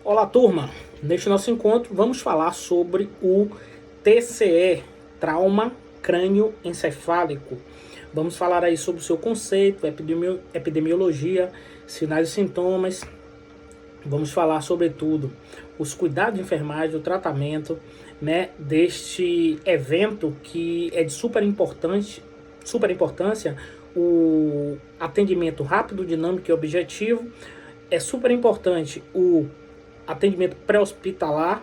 Olá, turma! Neste nosso encontro vamos falar sobre o TCE, trauma crânioencefálico. Vamos falar aí sobre o seu conceito, epidemiologia, sinais e sintomas. Vamos falar sobretudo os cuidados de enfermagem, o tratamento, né, deste evento que é de super importância, o atendimento rápido, dinâmico e objetivo. É super importante o atendimento pré-hospitalar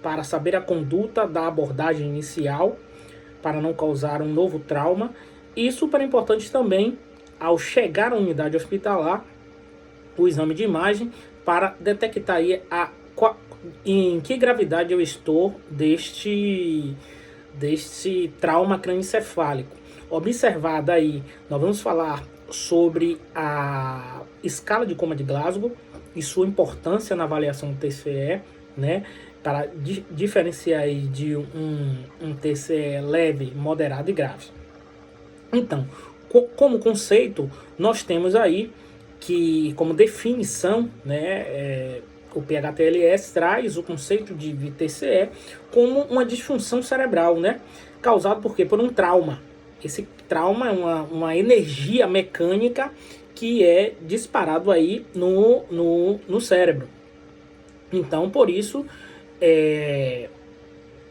para saber a conduta da abordagem inicial, para não causar um novo trauma. E super importante também, ao chegar à unidade hospitalar, o exame de imagem para detectar aí em que gravidade eu estou deste trauma crânioencefálico. Observada aí, nós vamos falar sobre a escala de coma de Glasgow e sua importância na avaliação do TCE, né, para diferenciar aí de um TCE leve, moderado e grave. Então, como conceito, nós temos aí que, como definição, né, o PHTLS traz o conceito de TCE como uma disfunção cerebral, né, causado por quê? Por um trauma. Esse trauma é uma energia mecânica que é disparado aí no cérebro. Então, por isso,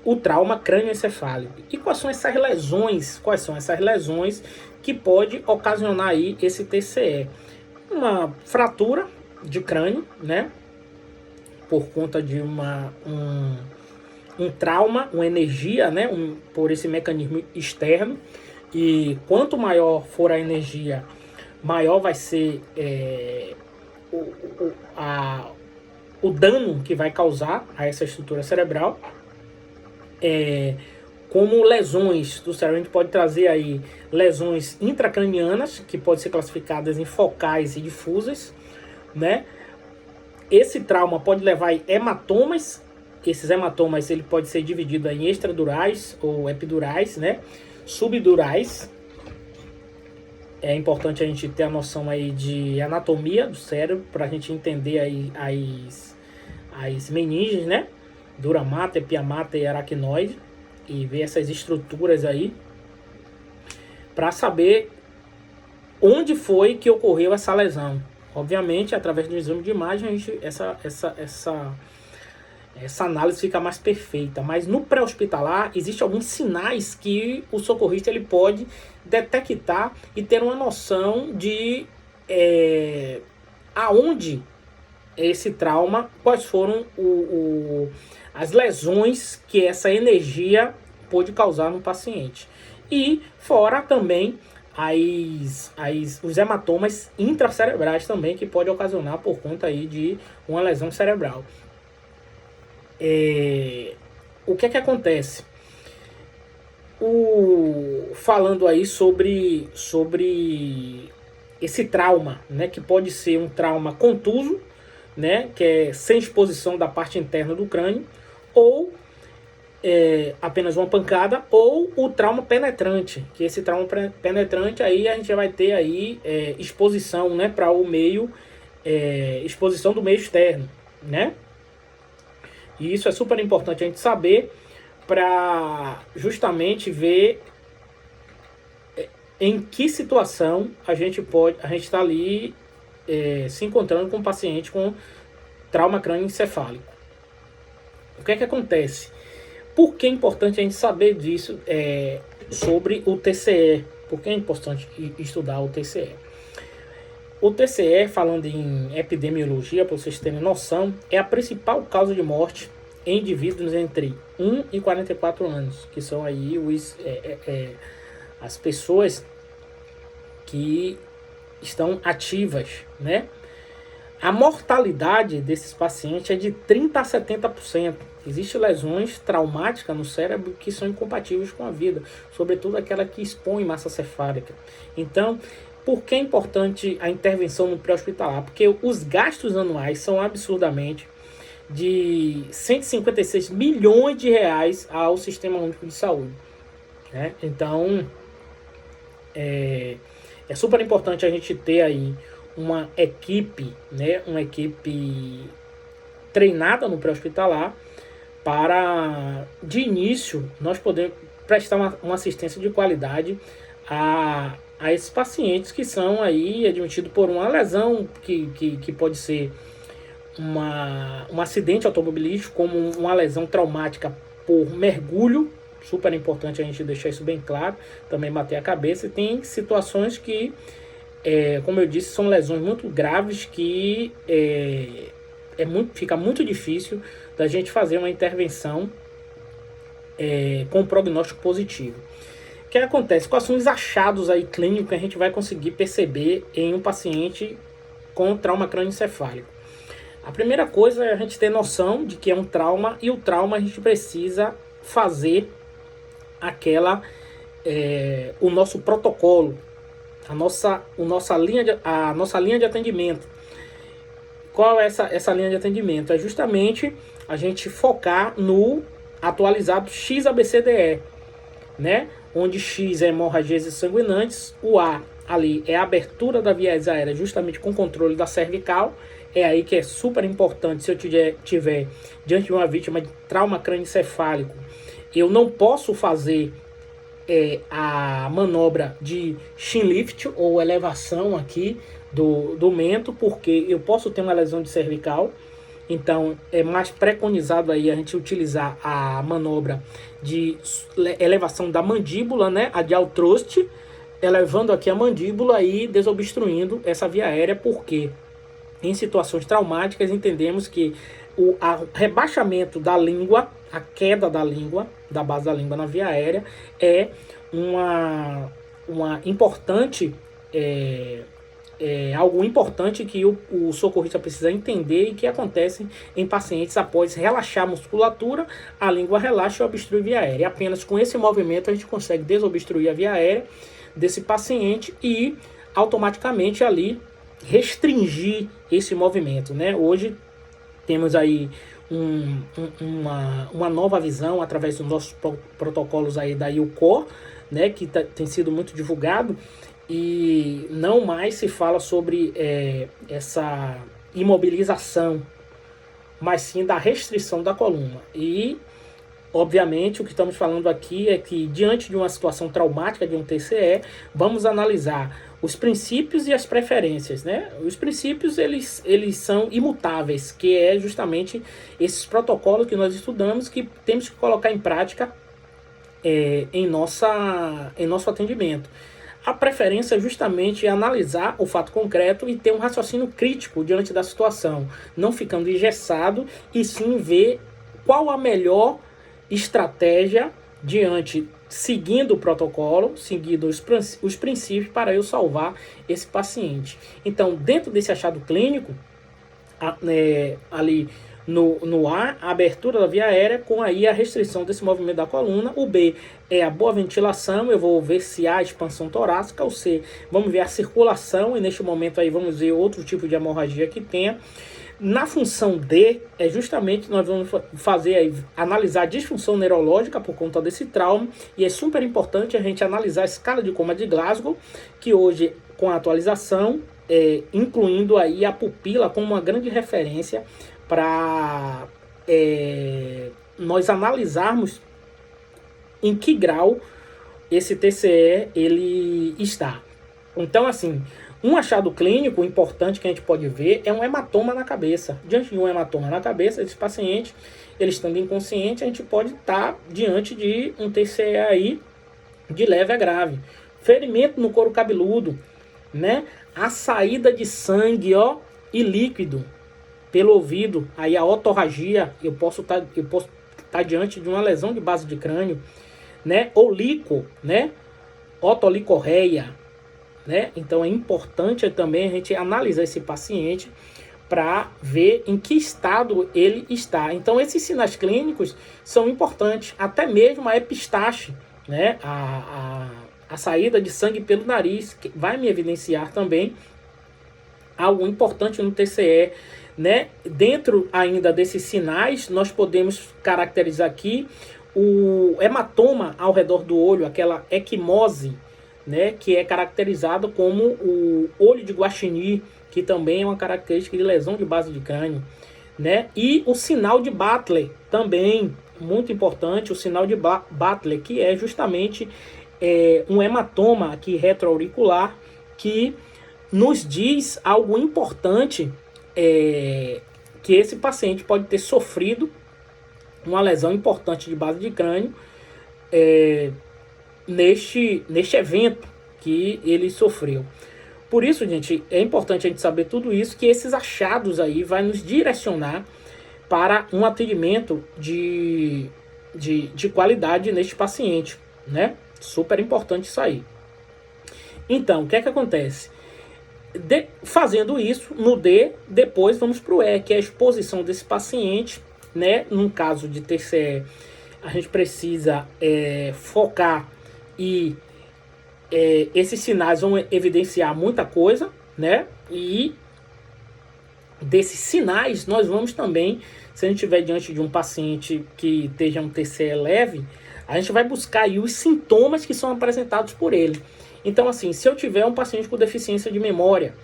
o trauma crânioencefálico. E quais são essas lesões? Quais são essas lesões que pode ocasionar aí esse TCE? Uma fratura de crânio, né? Por conta de um trauma, uma energia, né? Por esse mecanismo externo. E quanto maior for a energia, maior vai ser o dano que vai causar a essa estrutura cerebral. Como lesões do cérebro, a gente pode trazer aí lesões intracranianas, que podem ser classificadas em focais e difusas, né? Esse trauma pode levar a hematomas. Esses hematomas ele pode ser dividido em extradurais ou epidurais, né? Subdurais. É importante a gente ter a noção aí de anatomia do cérebro para a gente entender aí as meninges, né? Dura mater, pia mater e aracnoide, e ver essas estruturas aí para saber onde foi que ocorreu essa lesão. Obviamente, através do exame de imagem, a gente, essa análise fica mais perfeita. Mas no pré-hospitalar, existem alguns sinais que o socorrista ele pode detectar e ter uma noção de aonde esse trauma, quais foram as lesões que essa energia pode causar no paciente. E fora também os hematomas intracerebrais também, que pode ocasionar por conta aí de uma lesão cerebral. O que é que acontece? Falando aí sobre esse trauma, né, que pode ser um trauma contuso, né, que é sem exposição da parte interna do crânio, ou apenas uma pancada, ou o trauma penetrante, que esse trauma penetrante aí a gente vai ter aí exposição, né, para o meio, exposição do meio externo, né? E isso é super importante a gente saber para justamente ver em que situação a gente está ali se encontrando com um paciente com trauma crânioencefálico. O que é que acontece? Por que é importante a gente saber disso sobre o TCE? Por que é importante estudar o TCE? O TCE, falando em epidemiologia, para vocês terem noção, é a principal causa de morte em indivíduos entre 1 e 44 anos, que são aí as pessoas que estão ativas, né? A mortalidade desses pacientes é de 30% a 70%. Existem lesões traumáticas no cérebro que são incompatíveis com a vida, sobretudo aquela que expõe massa cefálica. Então, por que é importante a intervenção no pré-hospitalar? Porque os gastos anuais são absurdamente de 156 milhões de reais ao Sistema Único de Saúde, né? Então, é super importante a gente ter aí uma equipe, né? Uma equipe treinada no pré-hospitalar para, de início, nós podemos prestar uma assistência de qualidade a esses pacientes que são aí admitidos por uma lesão que pode ser um acidente automobilístico, como uma lesão traumática por mergulho, super importante a gente deixar isso bem claro, também bater a cabeça. E tem situações que, como eu disse, são lesões muito graves que fica muito difícil da gente fazer uma intervenção com prognóstico positivo. O que acontece? Quais são os achados aí clínicos que a gente vai conseguir perceber em um paciente com trauma crânioencefálico? A primeira coisa é a gente ter noção de que é um trauma, e o trauma a gente precisa fazer o nosso protocolo, a nossa linha de atendimento. Qual é essa linha de atendimento? É justamente a gente focar no atualizado XABCDE, né? Onde X é hemorragias sanguinantes, o A ali é a abertura da via aérea justamente com controle da cervical. É aí que é super importante, se eu tiver diante de uma vítima de trauma crânioencefálico, eu não posso fazer a manobra de chin lift ou elevação aqui do mento, porque eu posso ter uma lesão de cervical. Então é mais preconizado aí a gente utilizar a manobra de elevação da mandíbula, né, a de Altrost, elevando aqui a mandíbula e desobstruindo essa via aérea, porque em situações traumáticas entendemos que o rebaixamento da língua, a queda da língua, da base da língua na via aérea, é uma importante algo importante que o socorrista precisa entender e que acontece em pacientes após relaxar a musculatura, a língua relaxa e obstrui a via aérea. E apenas com esse movimento a gente consegue desobstruir a via aérea desse paciente e automaticamente ali restringir esse movimento, né? Hoje temos aí uma nova visão através dos nossos protocolos aí da IUCOR, né? Que tem sido muito divulgado, e não mais se fala sobre essa imobilização, mas sim da restrição da coluna. E obviamente o que estamos falando aqui é que diante de uma situação traumática de um TCE, vamos analisar os princípios e as preferências, né? Os princípios eles são imutáveis, que é justamente esses protocolos que nós estudamos, que temos que colocar em prática em nosso atendimento. A preferência é justamente analisar o fato concreto e ter um raciocínio crítico diante da situação, não ficando engessado, e sim ver qual a melhor estratégia seguindo o protocolo, seguindo os princípios para eu salvar esse paciente. Então, dentro desse achado clínico, ali no A, a abertura da via aérea com aí a restrição desse movimento da coluna. O B é a boa ventilação, eu vou ver se há expansão torácica. O C, vamos ver a circulação, e neste momento aí vamos ver outro tipo de hemorragia que tenha. Na função D, justamente nós vamos analisar a disfunção neurológica por conta desse trauma, e é super importante a gente analisar a escala de coma de Glasgow, que hoje, com a atualização, incluindo aí a pupila como uma grande referência para nós analisarmos em que grau esse TCE ele está. Então, assim, um achado clínico importante que a gente pode ver é um hematoma na cabeça. Diante de um hematoma na cabeça, esse paciente, ele estando inconsciente, a gente pode estar diante de um TCE aí de leve a grave. Ferimento no couro cabeludo, né? A saída de sangue, e líquido pelo ouvido, aí a otorragia, eu posso estar diante de uma lesão de base de crânio, né? Olico, né? Otolicorreia, né? Então é importante também a gente analisar esse paciente para ver em que estado ele está. Então esses sinais clínicos são importantes, até mesmo a epistaxe, né? A saída de sangue pelo nariz, que vai me evidenciar também algo importante no TCE, né? Dentro ainda desses sinais, nós podemos caracterizar aqui o hematoma ao redor do olho, aquela equimose, né? Que é caracterizado como o olho de Guaxinim, que também é uma característica de lesão de base de crânio, né? E o sinal de Butler também, muito importante, o sinal de Butler, que é justamente um hematoma aqui retroauricular, que nos diz algo importante, que esse paciente pode ter sofrido uma lesão importante de base de crânio neste evento que ele sofreu. Por isso, gente, é importante a gente saber tudo isso, que esses achados aí vai nos direcionar para um atendimento de qualidade neste paciente, né? Super importante isso aí. Então, o que é que acontece? Fazendo isso, no D, depois vamos para o E, que é a exposição desse paciente, né? No caso de TCE, a gente precisa focar e esses sinais vão evidenciar muita coisa, né? E desses sinais, nós vamos também, se a gente estiver diante de um paciente que esteja um TCE leve, a gente vai buscar aí os sintomas que são apresentados por ele. Então, assim, se eu tiver um paciente com deficiência de memória,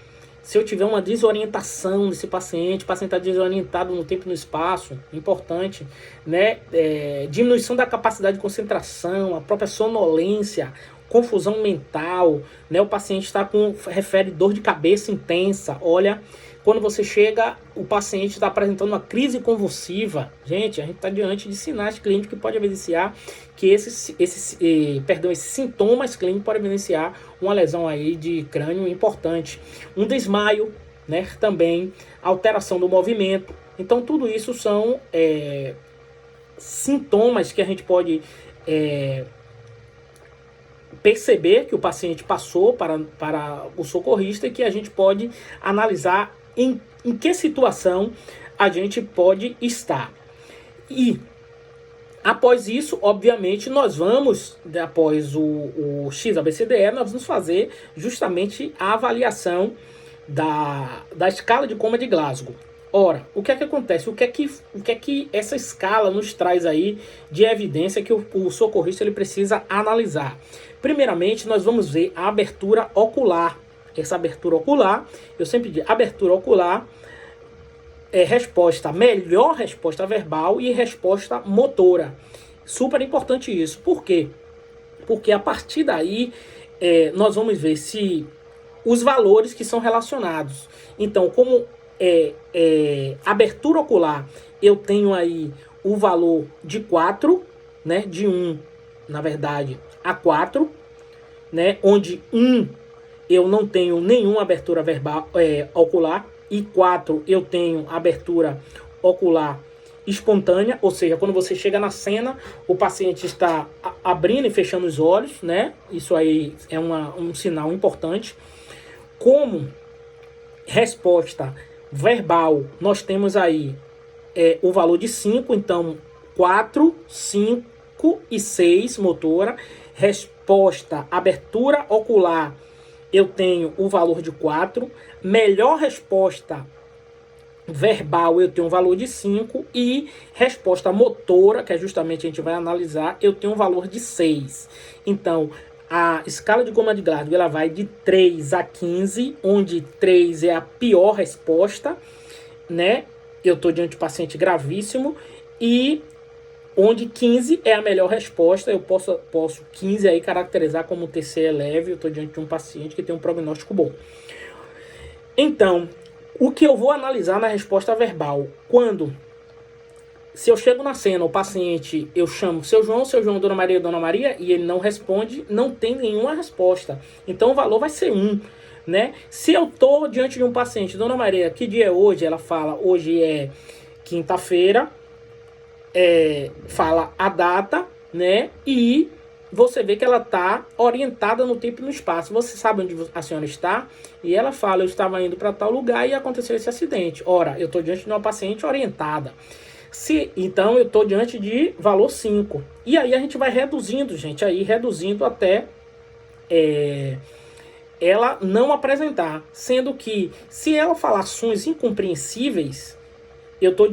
se eu tiver uma desorientação desse paciente, o paciente está desorientado no tempo e no espaço, importante, né? Diminuição da capacidade de concentração, a própria sonolência, confusão mental, né? O paciente refere dor de cabeça intensa. Olha, quando você chega, o paciente está apresentando uma crise convulsiva. Gente, a gente está diante de sinais clínicos que podem evidenciar que esses sintomas clínicos podem evidenciar uma lesão aí de crânio importante. Um desmaio, né? Também alteração do movimento. Então, tudo isso são sintomas que a gente pode perceber que o paciente passou para o socorrista e que a gente pode analisar em que situação a gente pode estar. E após isso, obviamente, nós vamos, após o XABCDE, nós vamos fazer justamente a avaliação da escala de coma de Glasgow. Ora, o que é que acontece? O que é que essa escala nos traz aí de evidência que o socorrista ele precisa analisar? Primeiramente, nós vamos ver a abertura ocular. Essa abertura ocular, eu sempre digo, abertura ocular melhor resposta verbal e resposta motora. Super importante isso. Por quê? Porque a partir daí nós vamos ver se os valores que são relacionados. Então, como abertura ocular, eu tenho aí o valor de 4, né? De 1, na verdade, a 4, né? Onde 1 eu não tenho nenhuma abertura verbal, ocular, e 4 eu tenho abertura ocular espontânea, ou seja, quando você chega na cena, o paciente está abrindo e fechando os olhos, né? Isso aí é um sinal importante. Como resposta verbal, nós temos aí o valor de 5, então 4, 5 e 6 motora. Resposta, abertura ocular, eu tenho o valor de 4. Melhor resposta verbal, eu tenho um valor de 5. E resposta motora, que é justamente a gente vai analisar, eu tenho um valor de 6. Então, a escala de coma de Glasgow ela vai de 3 a 15, onde 3 é a pior resposta, né? Eu estou diante de um paciente gravíssimo. E onde 15 é a melhor resposta, eu posso 15 aí caracterizar como TCE leve, eu estou diante de um paciente que tem um prognóstico bom. Então, o que eu vou analisar na resposta verbal? Se eu chego na cena, o paciente, eu chamo seu João, Dona Maria, e ele não responde, não tem nenhuma resposta. Então, o valor vai ser 1, né? Se eu estou diante de um paciente, Dona Maria, que dia é hoje? Ela fala, hoje é quinta-feira, fala a data, né? E você vê que ela está orientada no tempo e no espaço. Você sabe onde a senhora está? E ela fala, eu estava indo para tal lugar e aconteceu esse acidente. Ora, eu estou diante de uma paciente orientada. Então, eu estou diante de valor 5. E aí a gente vai reduzindo, gente, reduzindo até ela não apresentar. Sendo que, se ela falar ações incompreensíveis,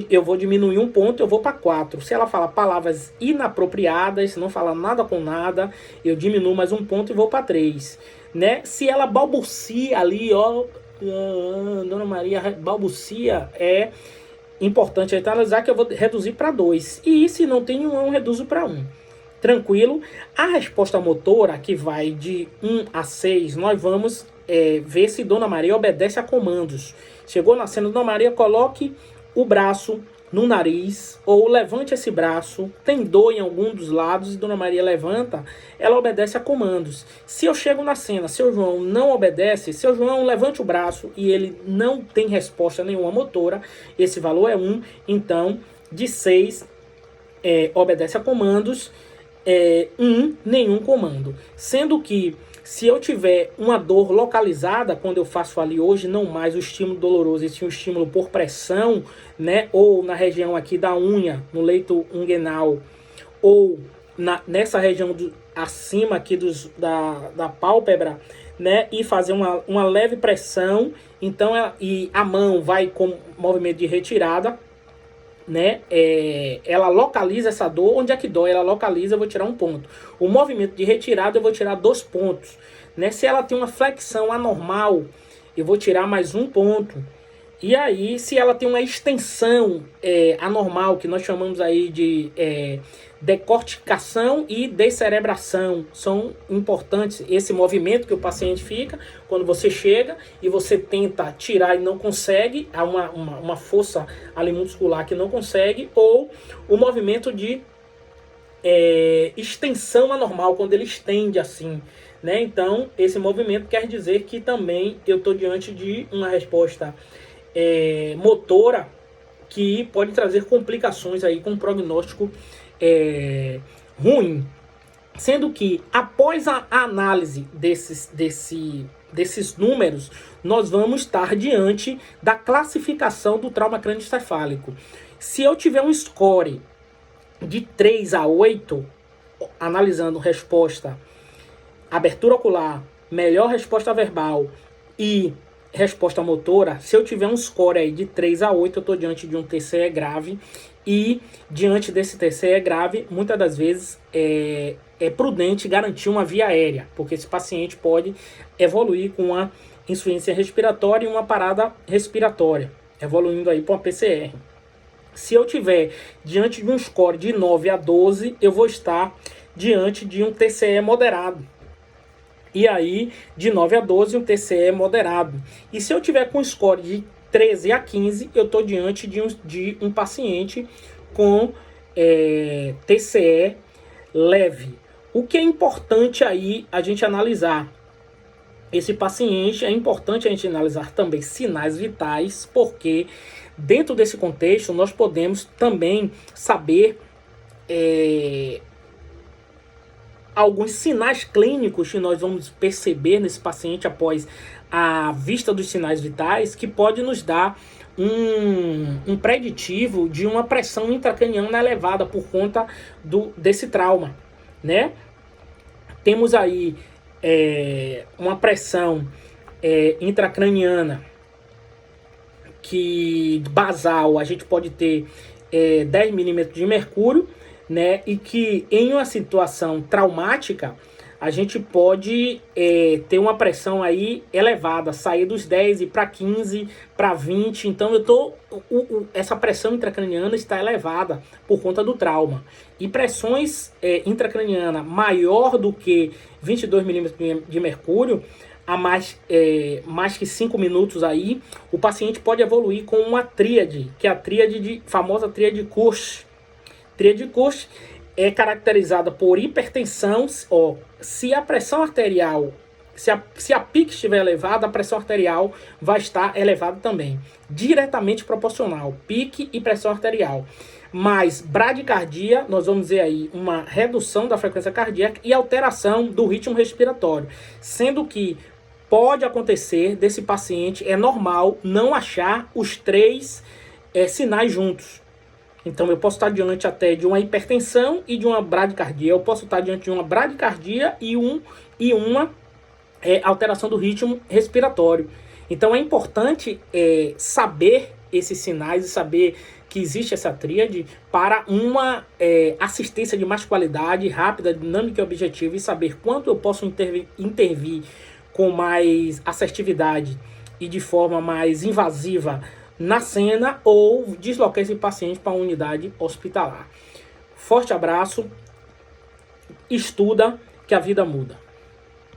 eu vou diminuir um ponto, eu vou para 4. Se ela fala palavras inapropriadas, não fala nada com nada, eu diminuo mais um ponto e vou para 3. Né? Se ela balbucia ali, ó, Dona Maria balbucia, importante aí analisar que eu vou reduzir para 2. E se não tem um, eu reduzo para 1. Tranquilo? A resposta motora, que vai de 1 a 6, nós vamos ver se Dona Maria obedece a comandos. Chegou na cena, Dona Maria, coloque o braço no nariz, ou levante esse braço, tem dor em algum dos lados, e Dona Maria levanta, ela obedece a comandos. Se eu chego na cena, seu João não obedece, seu João levante o braço e ele não tem resposta nenhuma motora, esse valor é 1, então de 6 obedece a comandos, 1, nenhum comando. Sendo que se eu tiver uma dor localizada, quando eu faço ali hoje, não mais o estímulo doloroso, e sim o estímulo por pressão, né? Ou na região aqui da unha, no leito unguenal, ou nessa região acima aqui da pálpebra, né? E fazer uma leve pressão, então e a mão vai com movimento de retirada, né? Ela localiza essa dor. Onde é que dói? Ela localiza, eu vou tirar 1 ponto. O movimento de retirada eu vou tirar 2 pontos, né? Se ela tem uma flexão anormal, eu vou tirar mais 1 ponto. E aí, se ela tem uma extensão anormal, que nós chamamos aí de decorticação e descerebração, são importantes. Esse movimento que o paciente fica quando você chega e você tenta tirar e não consegue, há uma força ali muscular que não consegue, ou o movimento de extensão anormal, quando ele estende assim, né? Então, esse movimento quer dizer que também eu estou diante de uma resposta motora que pode trazer complicações aí com prognóstico ruim. Sendo que após a análise desses números, nós vamos estar diante da classificação do trauma crânioencefálico. Se eu tiver um score de 3 a 8, analisando resposta, abertura ocular, melhor resposta verbal e resposta motora, se eu tiver um score aí de 3 a 8, eu estou diante de um TCE grave, e diante desse TCE grave, muitas das vezes é prudente garantir uma via aérea, porque esse paciente pode evoluir com uma insuficiência respiratória e uma parada respiratória, evoluindo aí para uma PCR. Se eu tiver diante de um score de 9 a 12, eu vou estar diante de um TCE moderado. E aí, de 9 a 12, um TCE moderado. E se eu tiver com score de 13 a 15, eu estou diante de um paciente com TCE leve. O que é importante aí a gente analisar? Esse paciente, é importante a gente analisar também sinais vitais, porque dentro desse contexto nós podemos também saber alguns sinais clínicos que nós vamos perceber nesse paciente após a vista dos sinais vitais, que pode nos dar um preditivo de uma pressão intracraniana elevada por conta desse trauma, né? Temos aí uma pressão intracraniana que basal, a gente pode ter 10 milímetros de mercúrio, né? E que em uma situação traumática a gente pode ter uma pressão aí elevada, sair dos 10 e para 15, para 20. Então essa pressão intracraniana está elevada por conta do trauma. E pressões intracraniana maior do que 22 milímetros de mercúrio, a mais que 5 minutos aí, o paciente pode evoluir com uma tríade, que é a famosa tríade Koch. Tríade Koch é caracterizada por hipertensão. Se a pressão arterial, se a PIC estiver elevada, a pressão arterial vai estar elevada também, diretamente proporcional, PIC e pressão arterial. Mas bradicardia, nós vamos ver aí uma redução da frequência cardíaca e alteração do ritmo respiratório, sendo que pode acontecer desse paciente, é normal não achar os 3 sinais juntos. Então eu posso estar diante até de uma hipertensão e de uma bradicardia. Eu posso estar diante de uma bradicardia e uma alteração do ritmo respiratório. Então é importante saber esses sinais e saber que existe essa tríade para uma assistência de mais qualidade, rápida, dinâmica e objetiva, e saber quanto eu posso intervir com mais assertividade e de forma mais invasiva na cena ou deslocar esse paciente para a unidade hospitalar. Forte abraço, estuda que a vida muda.